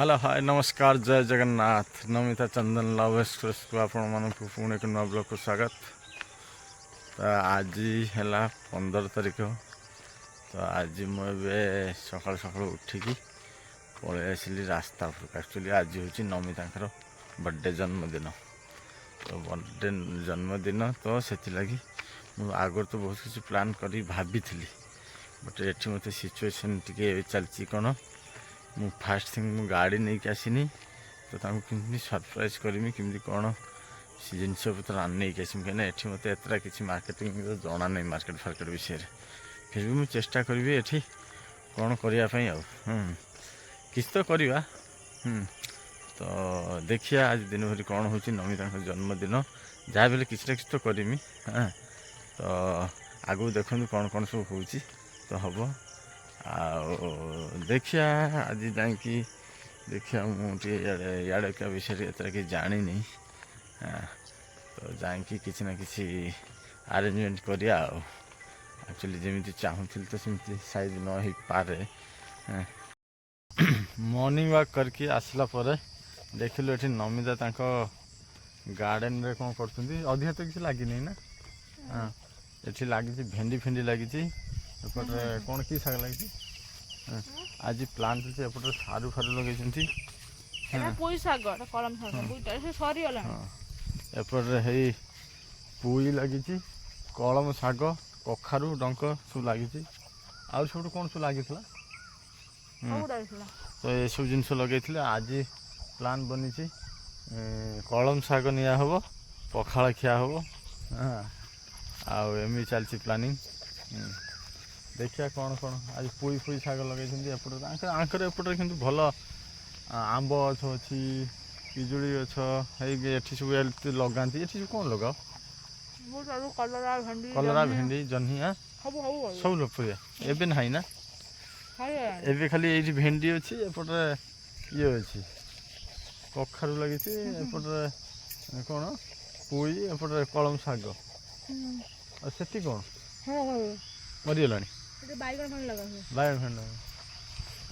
Hello hi नमस्कार जय जगन्नाथ नमिता चंदन love express को आपण मानक पुणे एक नुआ ब्लॉग को स्वागत। तो आज है 15 तारीख। तो आज मुझे सकाल सकाल उठिकी पलि आसली रास्ता उपरक। एक्चुअली आज हूँ नमिता बर्थडे जन्मदिन। तो बर्थडे जन्मदिन तो से आगर तो बहुत किसी प्लान करी भाभी बट ये मत सिचुएशन टी चलती कौन मु फास्ट थिंग मु गाड़ी नहीं कि आसनी तो कमी सरप्राइज करमी कमी कौन सी जिनस पतर नहीं कि आसमी कहीं ये मत एतटा किसी मार्केटिंग जना नहीं मार्केट फार्केट विषय फिर भी मुझे चेष्टा करी ये कौन करने किस तो करवा। तो देखिए आज दिन भर कौन हो नमिता जन्मदिन जहाँ भी किसी ना किसी तो करमी। हाँ तो आगू देखो कौन कौन सब हो तो हम देखिया आज जाकि देखिया मुझे इे क्या विषय एत कि जानी। हाँ तो जाकि किसी ना किसी आरेंजमेंट करिया एक्चुअली जमी चाहूली तो सेमती साइज न हो पारे। मॉर्निंग वॉक करके आसला पर देखिलु ये नमिता गार्डन रे कौन कर अधिका तो किसी लगे ना। हाँ ये लगी भेंडी फेंडी लगी कौन कि शाग लगी आज प्लांट से एपटे सारू फारू लगे एपटे है पुई लगी कलम शाग कखारू डंक सब लगी आउ सब कौन सब लगी तो ये सब जिन लगे आज प्लान बनी कलम शाग निया हम पखाड़ खिया हम। हाँ आमी चलती प्लानिंग देखिया कौन कौन आज पुई फुई शाग लगे एपटे एपटे कि भल आंब गछ अच्छी पिजुड़ी गछ ये सब लगाती ये सब कौन लगाओ कलरा भेंडी जह्नी। हाँ सब लोग पूरा एवं ना ना एवं खाली ये भेंडी अच्छी एपटे ये अच्छी कखारू लगी एपटे कौन पुई एपटे कलम शाग से कौन मरीगला बैगन फंड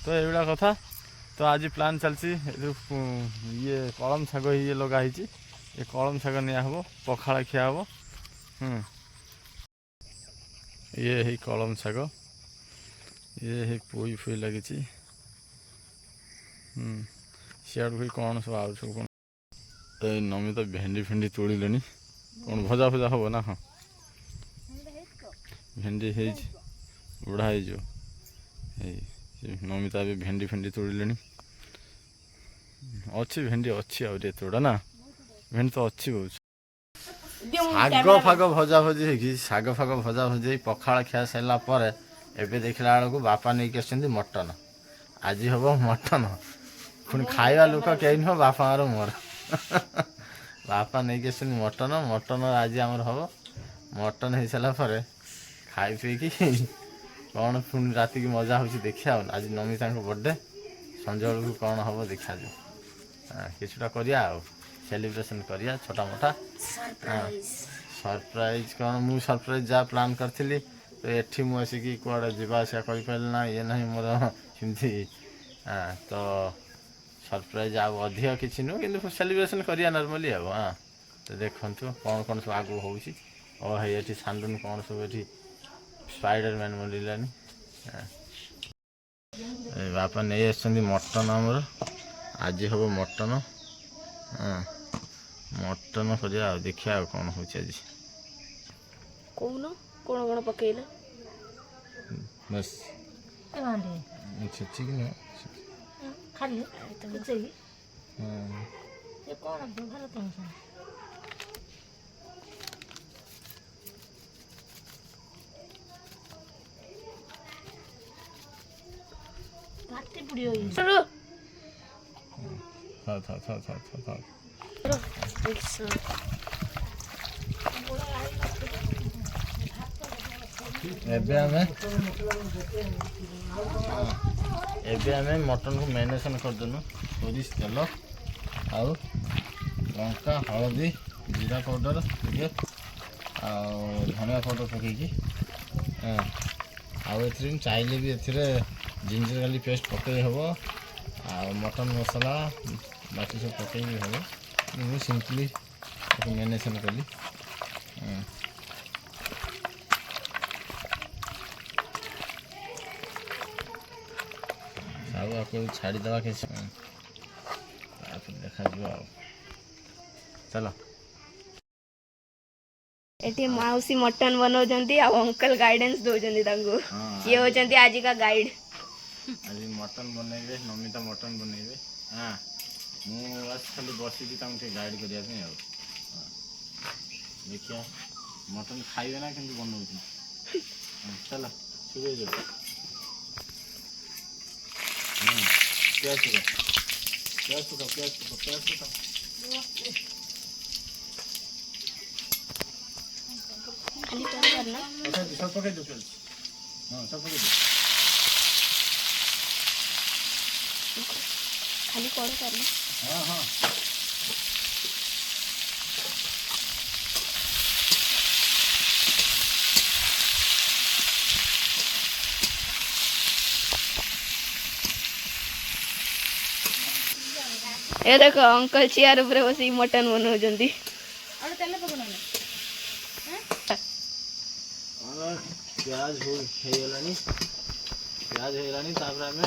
तो ये कथा। तो आज प्लान चलती ये कलम शाग ये लगाई ये कलम शाग निया हम पखाड़ खिया हम। ये है कलम शाग ये है पुई फुई लगी सियाड़ भी कौन सब आउ सब कौन तो नमिता भेंडी फेंडी तोड़े कौन भजा भजा हम ना। हाँ भेंडी है बुढ़ा है जो नमिता भी भेंडी फेंडी तोड़े अच्छी भेंडी अच्छी आउे तोड़ा ना भेंडी तो अच्छी बहुत शाग फाग भजा भजी है शाग फाग भजा भजी पखाड़ खिया सारापर एवं देखला बेलू बापा नहीं आस मटन आज हम मटन पुणी खाଇବା लोक कहीं नुह बापा मोर बापा नहीं आस मटन मटन आज आमर हम मटन हो सारापर खाई पी कौन पुणी राति की मजा हो देखिया आज नमिता बर्थडे संज बेलू कौन हम देखा जो किछुटा करिया सेलिब्रेशन करिया छोटा मोटा। सरप्राइज कौन मु सरप्राइज जहाँ प्लान करी तो ये मुझे कौड़े जावासा करना ये ना मोर सेमती। तो सरप्राइज अधिक किसी नुह कि सेलिब्रेशन करिया नॉर्मली। हाँ तो देखु कौन कौन सब आगू हो ये सांडून कौन सब ये स्पाइडरमैन मिलानी। बापा नहीं आस मटन आमर आज हम मटन। हाँ मटन करिया देखिया कौन हो आज कौन कौन कौन पकेला बस ठीक ना खाली तो सही। हाँ ये कौन भारत में बातें बुढ़ी हो गई चलो था एवं मटन को मैरिनेशन करदेनु सोरिष तेल आउ लंका हलदी जीरा पाउडर टे धनिया पाउडर पकईकि आउ चाहिए भी ए जिंजर गार्लिक पेस्ट पकई हम मटन मसला बाकी सब पकई हम मुझे सिंपली मैरिनेशन कली साहू आपको छाड़ीदे कि देखा चलो एटी माउसी मटन बनाउछन्ती आ अंकल गाइडेंस दउछन्ती तांको ये होछन्ती आज का गाइड आज मटन बनइबे नमिता मटन बनइबे हाँ मु बस खाली बसी गाइड करिया पे देखिया मटन खाइबे ना कि बनाऊँ चल शुरू हो प्याज सुखा प्याज सुखा प्याज सुखा प्याज सुखा खाली कौन करना सब पकड़ दो प्याज हाँ सब पकड़ दो खाली कौन करना हाँ हाँ ये देखो अंकल चेयर ऊपर बसी मटन बनाउछन्ती और तेल पकड़ना प्याज हो गलानी प्याज हो गलानी आम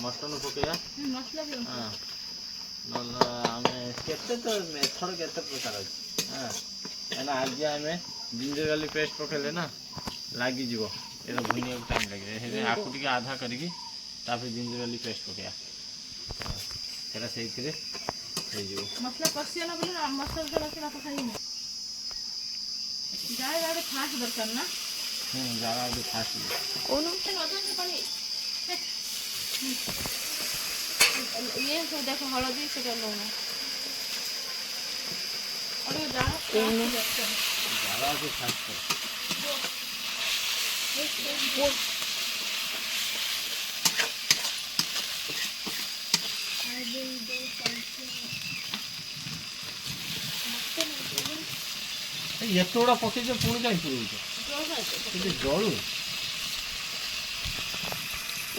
मटन पकईया मसला भी हाँ आम केते तो मेथड केते प्रकार अच्छे हाँ क्या आज आम जिंजर गार्लिक पेस्ट पकड़े ना लग ये भुनिया टाइम लगे आपको टे आधा करके जिंजर गार्लिक पेस्ट पकईया से मसला कषिया ना बोले मसला तो खाई जाए गाड़ी फास्ट दरकार ना ज़्यादा फास्ट कौन ये सब देखो हलदी से कर लो ना और ये ज़्यादा फास्ट एतोड़ा पकईच पुणी कहीं पुरुष जलू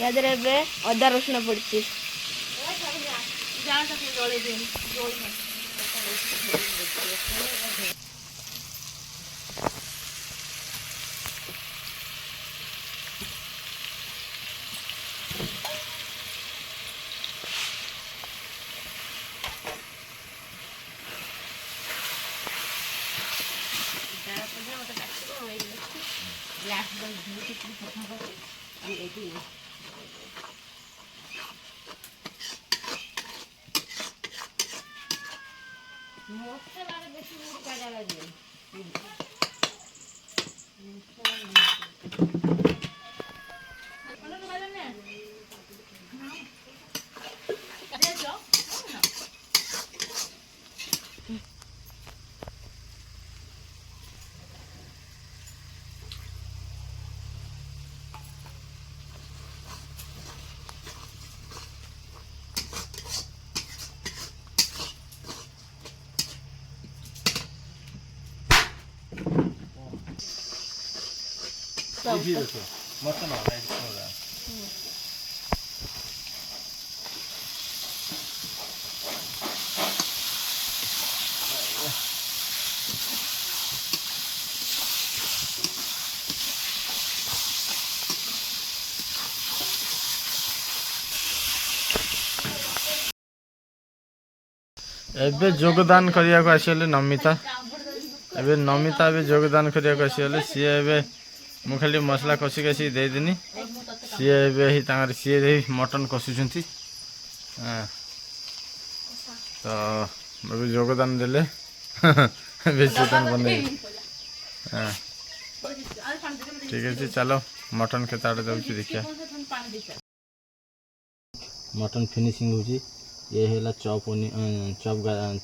यादरे बे अदा रसुण पड़ची मटन एबे योगदान करिया को आसीले नमिता एबे नमिता एबे योगदान करिया को आसीले सी एबे मु खाली मसला कषि कषि देदिनी सी एबे ही तांगर सी मटन कषुचंती तो एबे योगदान देले बेसी तन बने ठीक है चलो मटन के ताड़ दउची देखिया मटन फिनिशिंग होची ये है चॉप चॉप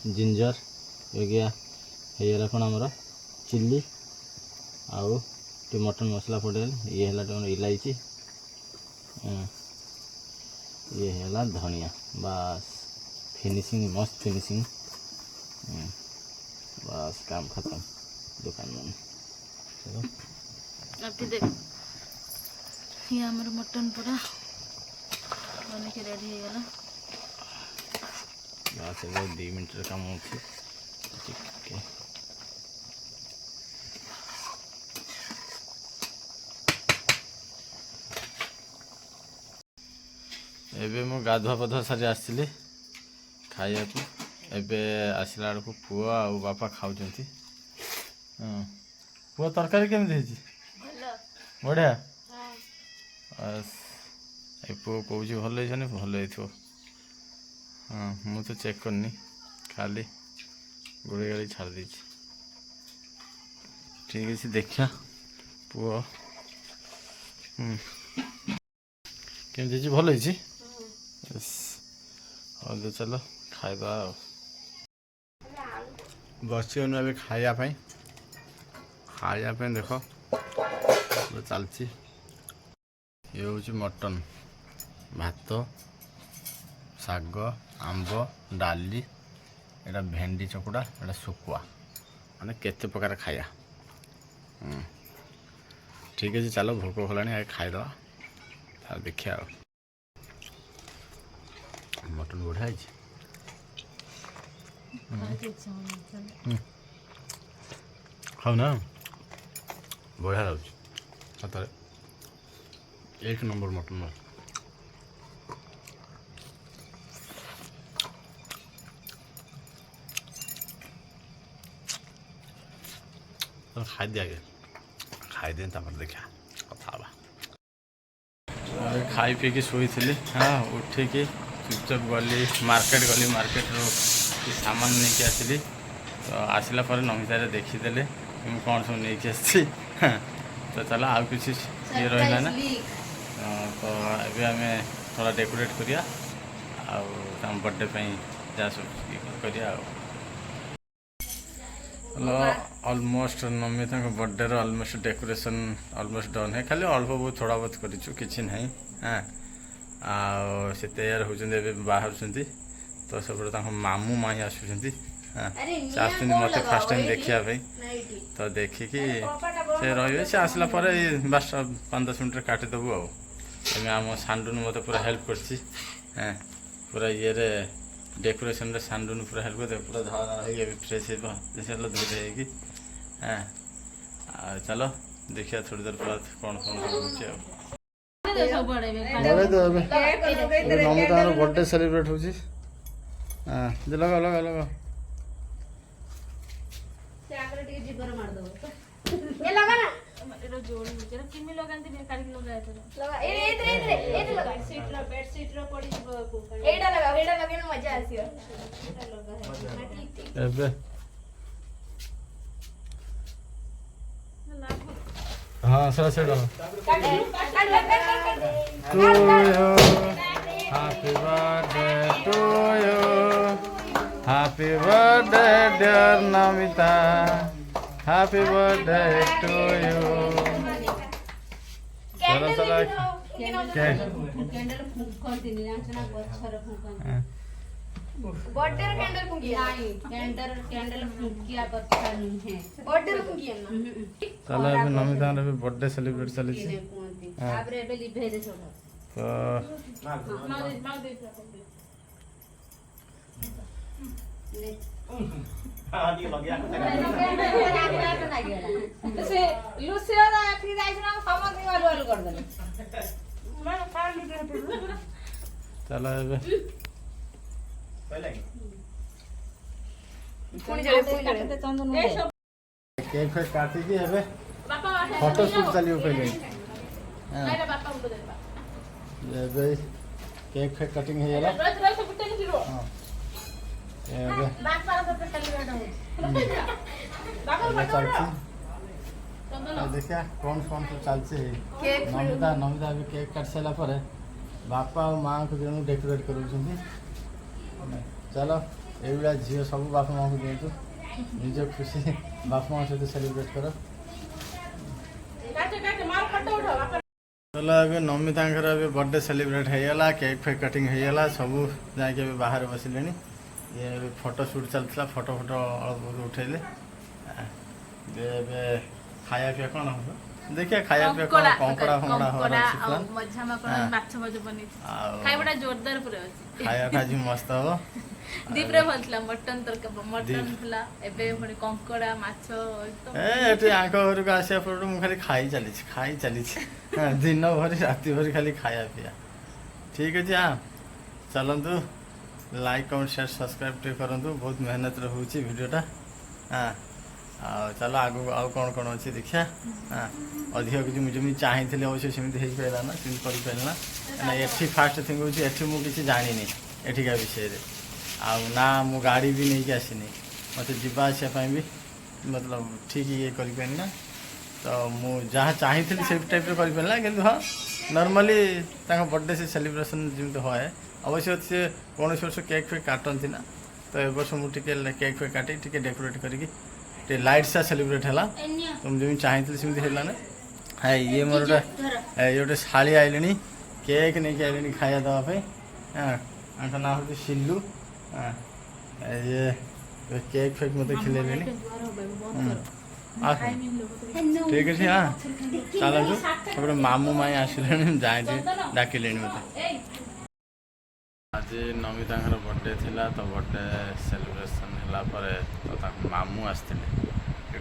जिंजर हो गया ये कौन आमर चिल्ली आउ टे मटन मसला पड़े ये है इलायची ये है धनिया बस फिनिशिंग मस्त फिनिशिंग बस काम खत्म दुकान में आपके देख ये हमारा मटन पूरा बन के रेडी हो गला ବାସ୍ ଏବେ 2 ମିନିଟ୍ର କାମ ଅଛି ଟିକେ। ଏବେ ମୁଁ ଗାଧୁଆ ପାଧୁଆ ସାରି ଆସିଥିଲି ଖାଇବାକୁ। ଏବେ ଆସିଲା ବେଳକୁ ପୁଅ ଆଉ ବାପା ଖାଉଛନ୍ତି। ହଁ, ପୁଅ ତରକାରୀ କେମିତି ହେଇଛି? ବଢ଼ିଆ। ଏ ପୁଅ କହୁଛି ଭଲ ହେଇଛନି, ଭଲ ହେଇଥିବ। ହଁ, ମୁଁ ତ ଚେକ୍ କରିନି, ଖାଲି ଗୋଳେଇ ଗାଳି ଛାଡ଼ି ଦେଇଛି। ଠିକ୍ ଅଛି, ଦେଖିବା ପୁଅ କେମିତି ହେଇଛି, ଭଲ ହେଇଛି। ହଉ ଚାଲ ଖାଇଦେବା ଆଉ। ବସିଗଲୁ ଏବେ ଖାଇବା ପାଇଁ ଦେଖ ଚାଲିଛି। ଇଏ ହେଉଛି ମଟନ୍, ଭାତ, ଶାଗ, ଆମ୍ବ, ଡାଲି, ଏଇଟା ଭେଣ୍ଡି ଚକୁଡ଼ା, ଏଇଟା ଶୁଖୁଆ, ମାନେ କେତେ ପ୍ରକାର ଖାଇବା। ଠିକ୍ ଅଛି, ଚାଲ ଭୋକ କଲାଣି ଆଗେ ଖାଇଦେବା, ଆଉ ଦେଖିବା ଆଉ। ମଟନ୍ ବଢ଼ିଆ ହେଇଛି। ଖାଉନା, ବଢ଼ିଆ ଲାଗୁଛି ସତରେ, 1 ନମ୍ବର ମଟନ୍। ଖାଇଦିଏ ଆଗେ, ଖାଇଦିଏ ତାପରେ ଦେଖିବା କଥା ହେବା। ଖାଇ ପିଇକି ଶୋଇଥିଲି। ହଁ, ଉଠିକି ଚୁପଚାପ ଗଲି ମାର୍କେଟରୁ ସାମାନ ନେଇକି ଆସିଲି। ତ ଆସିଲା ପରେ ନମିତାରେ ଦେଖିଦେଲେ ମୁଁ କ'ଣ ସବୁ ନେଇକି ଆସିଛି। ତ ଚାଲ ଆଉ କିଛି ଇଏ ରହିଲା ନା। ତ ଏବେ ଆମେ ଥୋଡ଼ା ଡେକୋରେଟ୍ କରିବା ଆଉ ତାଙ୍କ ବର୍ଥଡ଼େ ପାଇଁ ଯାହା ସବୁ କରିବା ଆଉ। ଅଲମୋଷ୍ଟ ନମିତାଙ୍କ ବର୍ଥଡ଼େର ଅଲମୋଷ୍ଟ ଡେକୋରେସନ୍ ଅଲମୋଷ୍ଟ ଡନ୍ ହେ, ଖାଲି ଅଳ୍ପ ବହୁତ ଥୋଡ଼ା ବହୁତ କରିଛୁ, କିଛି ନାହିଁ। ହଁ, ଆଉ ସେ ତୈୟାର ହେଉଛନ୍ତି, ଏବେ ବାହାରୁଛନ୍ତି। ତ ସେପଟେ ତାଙ୍କ ମାମୁଁ ମାଇଁ ଆସୁଛନ୍ତି। ହଁ, ସେ ଆସୁଛନ୍ତି ମୋତେ ଫାର୍ଷ୍ଟ ଟାଇମ୍ ଦେଖିବା ପାଇଁ। ତ ଦେଖିକି ସେ ରହିବେ, ସେ ଆସିଲା ପରେ ଏଇ 5-10 ମିନିଟ୍ରେ କାଟିଦେବୁ ଆଉ। ଏବେ ଆମ ସାଣ୍ଡୁନ ମୋତେ ପୁରା ହେଲ୍ପ କରିଛି। ହଁ, ପୁରା ଇଏରେ ଡେକୋରେସନ୍ରେ ସାଣ୍ଡୁନ ପୁରା ହେଲ୍ପ କରିଦେବେ, ପୁରା ଧଳା ହେଇକି ଏବେ ଫ୍ରେଶ୍ ହେଇଯିବ ଧୋଇ ହେଇକି। ହଁ, ଆଉ ଚାଲ ଦେଖିବା ଥୋଡ଼ି ଦେର ପରେ କ'ଣ ହେଉଛି ଆଉ। ନମିତାଙ୍କର ବର୍ଥଡ଼େ ସେଲିବ୍ରେଟ୍ ହେଉଛି। ହଁ, ଲଗାଅ। ଏବେ ହଁ ସେଇଟା Happy birthday to you. Happy birthday dear Namita. Happy birthday to you. चलो बर्थडे कैंडल फुंकिया नहीं, कैंडल फुंकिया पत्थर नहीं है, बर्थडे फुंकिया ना। चलो अभी नमिता रे भी बर्थडे सेलिब्रेट चली छी। तापरे एबे लिभे दे छोड़ तो मां दे हाँ दी लग गया से लुसिया रा आखरी जाई ना समझ नहीं वालू कर देले मैं खा ली दे चलो अभी पहले पुणी जड़े चंदन केक फेक काटी की अबे बापा फोटो शूट चलियो पहले। मेरे बापा को दे अबे केक फेक कटिंग है यार। रोज सब बुट्टे नहीं रो हां अबे बापा को पे चली बैठो बापा अबे चलती देखिया कौन कौन सब चलছে नमिता अभी केक काट सारा पर बापा और माँ को जन डेकोरेट करूछंती। चलो एवढा झियो सब बापा माँ को दिंतु निज खुशी बापा माँ सहित सेलिब्रेट करो। काटे मार फोटो उठा बापा चलो अभी नमिता अभी बर्थडे सेलिब्रेट होगा केक फेक कटिंग होगा सब जाके बाहर बसिले। ये फोटो शूट चलता फोटो अल्प उठेले खाया पिया कौन हम ଦେଖିଆ ଖାଇବା ପିଇବା କଙ୍କଡ଼ା ଫଙ୍କଡ଼ା ହବାର ଅଛି ଆଉ ପ୍ଲାନ୍। ମଝା ମାକଡ଼ ହଁ। ମାଛ ଫାଛ ବନେଇଛି ଆଉ ଖାଇବାଟା ଜୋରଦାର ପୁରା ଅଛି ଖାଇବା ଆଜି ମସ୍ତ ହବ। ଦୀପରେ ଭଲ ଥିଲା ମଟନ ତରକାରୀ ମଟନ ଥିଲା ଏବେ ପୁଣି କଙ୍କଡ଼ା ମାଛ ଏଠି ଆଙ୍କ ଘରକୁ ଆସିବା ପରଠୁ ମୁଁ ଖାଲି ଖାଇ ଚାଲିଛି ହଁ, ଦିନ ଭରି ରାତି ଭରି ଖାଲି ଖାଇବା ପିଇବା। ଠିକ୍ ଅଛି ଚାଲନ୍ତୁ ଲାଇକ୍ କମେଣ୍ଟ ସେୟାର ସବସ୍କ୍ରାଇବ୍ ଟିକେ କରନ୍ତୁ। ବହୁତ ମେହନତରେ ହେଉଛି ଭିଡ଼ିଓଟା। ଆଉ ଚାଲ ଆଗକୁ ଆଉ କ'ଣ କ'ଣ ଅଛି ଦେଖିବା। ଅଧିକ କିଛି ମୁଁ ଯେମିତି ଚାହିଁଥିଲି ଅବଶ୍ୟ ସେମିତି ହେଇପାରିଲା ନା, ସେମିତି କରିପାରିଲା ନା। କାହିଁକିନା ଏଠି ଫାଷ୍ଟ ଥିଙ୍ଗ ହେଉଛି ଏଠି ମୁଁ କିଛି ଜାଣିନି ଏଠିକା ବିଷୟରେ। ଆଉ ନା ମୁଁ ଗାଡ଼ି ବି ନେଇକି ଆସିନି, ମୋତେ ଯିବା ଆସିବା ପାଇଁ ବି ମତଲବ ଠିକ୍ ଇଏ କରିପାରିନି ନା। ତ ମୁଁ ଯାହା ଚାହିଁଥିଲି ସେଇ ଟାଇପ୍ର କରିପାରିଲା, କିନ୍ତୁ ହଁ ନର୍ମାଲି ତାଙ୍କ ବର୍ଥଡ଼େ ସେ ସେଲିବ୍ରେସନ୍ ଯେମିତି ହୁଏ। ଅବଶ୍ୟ ସେ କୌଣସି ବର୍ଷ କେକ୍ ଫେକ୍ କାଟନ୍ତି ନା, ତ ଏ ବର୍ଷ ମୁଁ ଟିକେ କେକ୍ ଫେକ୍ କାଟି ଟିକେ ଡେକୋରେଟ୍ କରିକି ଟିକେ ଲାଇଟ୍ସା ସେଲିବ୍ରେଟ୍ ହେଲା। ତ ମୁଁ ଯେମିତି ଚାହିଁଥିଲି ସେମିତି ହେଲା ନା। ଇଏ ମୋର ଗୋଟେ ଶାଳି ଆଇଲେଣି, କେକ୍ ନେଇକି ଆଇଲେଣି ଖାଇବା ଦେବା ପାଇଁ। ତାଙ୍କ ନାଁ ହେଉଛି ସିଲୁ। ଇଏ କେକ୍ ଫେକ୍ ମୋତେ ଖିଲେଇଲେଣି। ଠିକ୍ ଅଛି ଚାଲନ୍ତୁ। ତାପରେ ମାମୁଁ ମାଇଁ ଆସିଲେଣି, ଯାଏ ଟିକେ ଡାକିଲେଣି ମୋତେ। ଆଜି ନମିତାଙ୍କର ବର୍ଥଡ଼େ ଥିଲା, ତ ବର୍ଥଡ଼େ ସେଲିବ୍ରେସନ୍ ହେଲା ପରେ ତ ତାଙ୍କ ମାମୁଁ ଆସିଥିଲେ,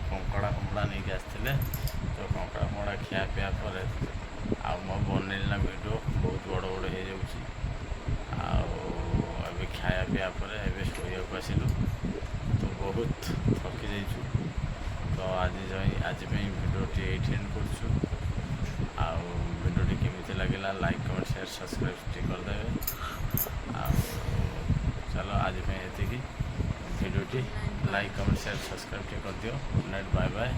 କଙ୍କଡ଼ା ନେଇକି ଆସିଥିଲେ। ତ କଙ୍କଡ଼ା ଖିଆ ପିଆ ପରେ ଆଉ ମୋ ବନେଇଲି ନା ଭିଡ଼ିଓ ବହୁତ ବଡ଼ ହେଇଯାଉଛି। ଆଉ ଏବେ ଖାଇବା ପିଇବା ପରେ ଏବେ ଶୋଇବାକୁ ଆସିଲୁ, ତ ବହୁତ ଥକି ଯାଇଛୁ। ତ ଆଜି ପାଇଁ ଭିଡ଼ିଓଟି ଏଇଠି ଏଣ୍ଡ କରୁଛୁ। ଆଉ ଭିଡ଼ିଓଟି କେମିତି ଲାଗିଲା ଲାଇକ୍ କମେଣ୍ଟ ସେୟାର ସବସ୍କ୍ରାଇବ୍ ଟିକେ କରିଦେବେ। ଆଉ ଚାଲ ଆଜି ପାଇଁ ଏତିକି। ଭିଡ଼ିଓଟି ଲାଇକ୍ କମେଣ୍ଟ ସେୟାର ସବସ୍କ୍ରାଇବ୍ ଟିକେ କରିଦିଅ। Good night, bye bye.